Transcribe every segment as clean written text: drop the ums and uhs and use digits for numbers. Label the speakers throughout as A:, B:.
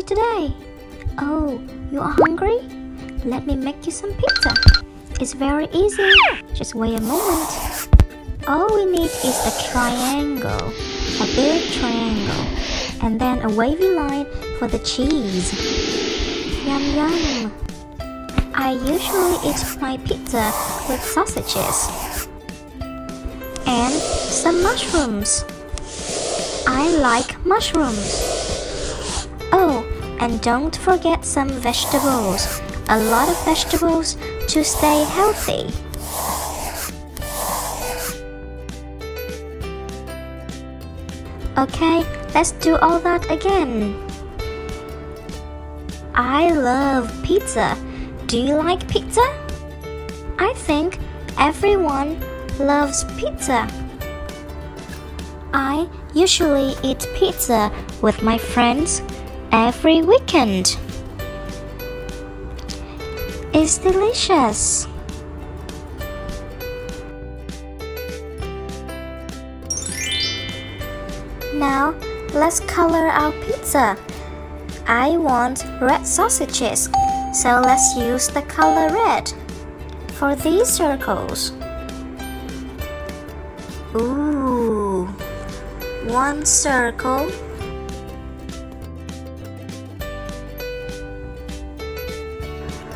A: today? Oh, you are hungry? Let me make you some pizza. It's very easy. Just wait a moment. All we need is a triangle, a big triangle, and then a wavy line for the cheese. Yum yum. I usually eat my pizza with sausages and some mushrooms. I like mushrooms. Oh, and don't forget some vegetables. A lot of vegetables to stay healthy. Okay, let's do all that again. I love pizza. Do you like pizza? I think everyone loves pizza. I usually eat pizza with my friends every weekend. It's delicious. Now, let's color our pizza. I want red sausages, so let's use the color red for these circles. Ooh, one circle.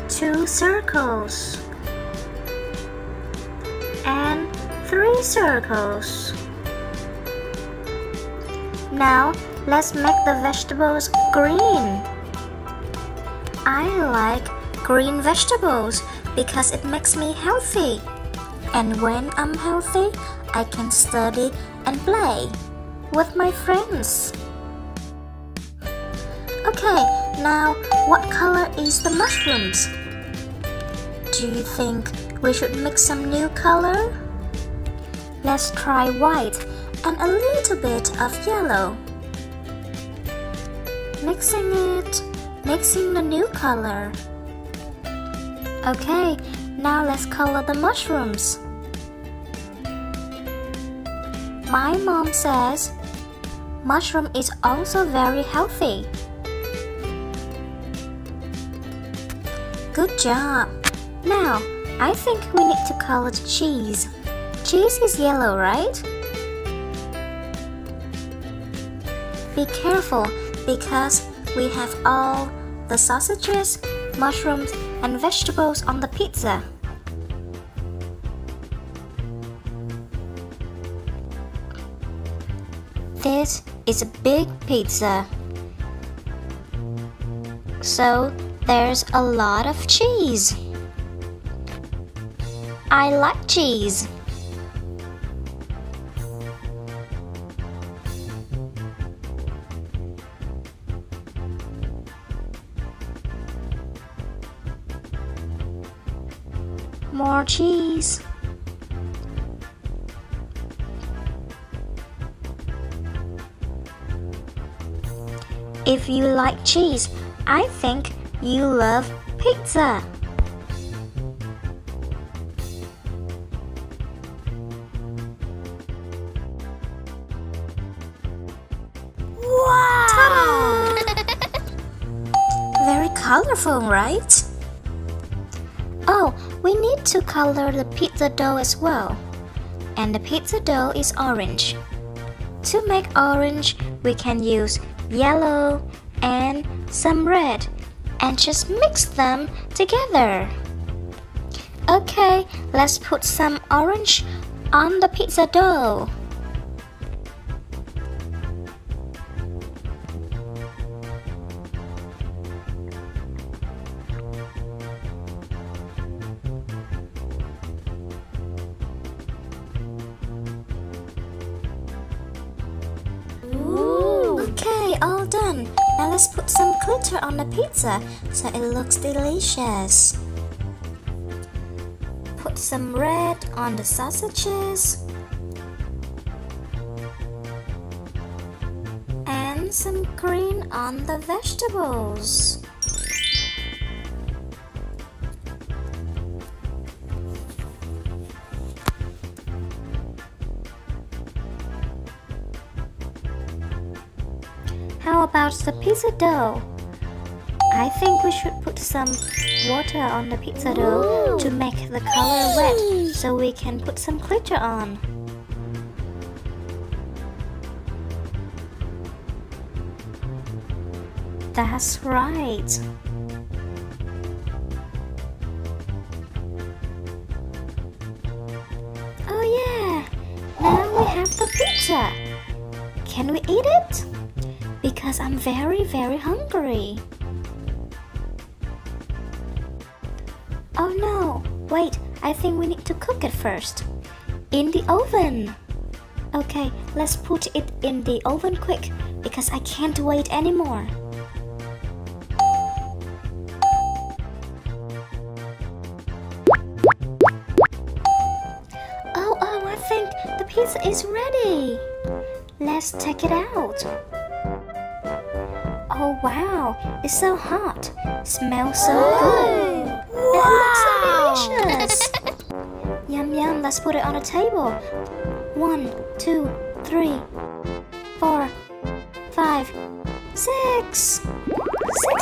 A: Two circles. And three circles. Now, let's make the vegetables green. I like green vegetables because it makes me healthy. And when I'm healthy, I can study and play with my friends. Okay, now what color is the mushrooms? Do you think we should mix some new color? Let's try white and a little bit of yellow. Mixing the new color. Okay, now let's color the mushrooms. My mom says mushroom is also very healthy. Good job. Now, I think we need to color the cheese. Cheese is yellow, right? Be careful because we have all the sausages, mushrooms, and vegetables on the pizza. This is a big pizza, so there's a lot of cheese. I like cheese. More cheese. If you like cheese, I think you love pizza. Wow! Very colorful, right? Oh, we need to color the pizza dough as well. And the pizza dough is orange. To make orange, we can use yellow and some red and just mix them together. Okay, let's put some orange on the pizza dough. Okay, all done. Now let's put some glitter on the pizza so it looks delicious. Put some red on the sausages and some green on the vegetables. How about the pizza dough? I think we should put some water on the pizza dough to make the color wet so we can put some glitter on. That's right. Oh yeah, now we have the pizza. Can we eat it? Because I'm very hungry. Oh no, wait, I think we need to cook it first. In the oven. Okay, let's put it in the oven quick because I can't wait anymore. Oh, I think the pizza is ready. Let's take it out. Oh wow, it's so hot. Smells so good. It looks so delicious. Yum yum, let's put it on a table. 1, 2, 3, 4, 5, 6. 6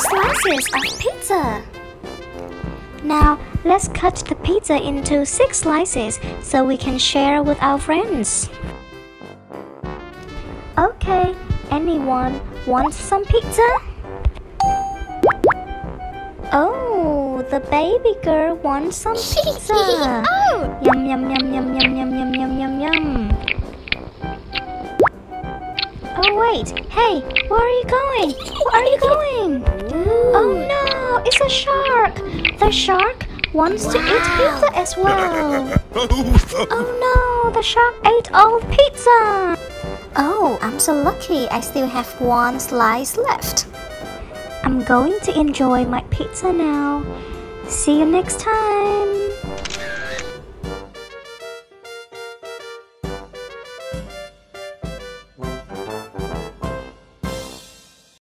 A: slices of pizza. Now, let's cut the pizza into 6 slices so we can share with our friends. Okay, anyone wants some pizza? Oh, the baby girl wants some pizza. Oh. Yum yum yum yum yum yum yum yum yum yum. Oh wait, hey, where are you going? Where are you going? Oh no, it's a shark. The shark wants to eat pizza as well. Oh no, the shark ate all the pizza. Oh, I'm so lucky. I still have 1 slice left. I'm going to enjoy my pizza now. See you next time.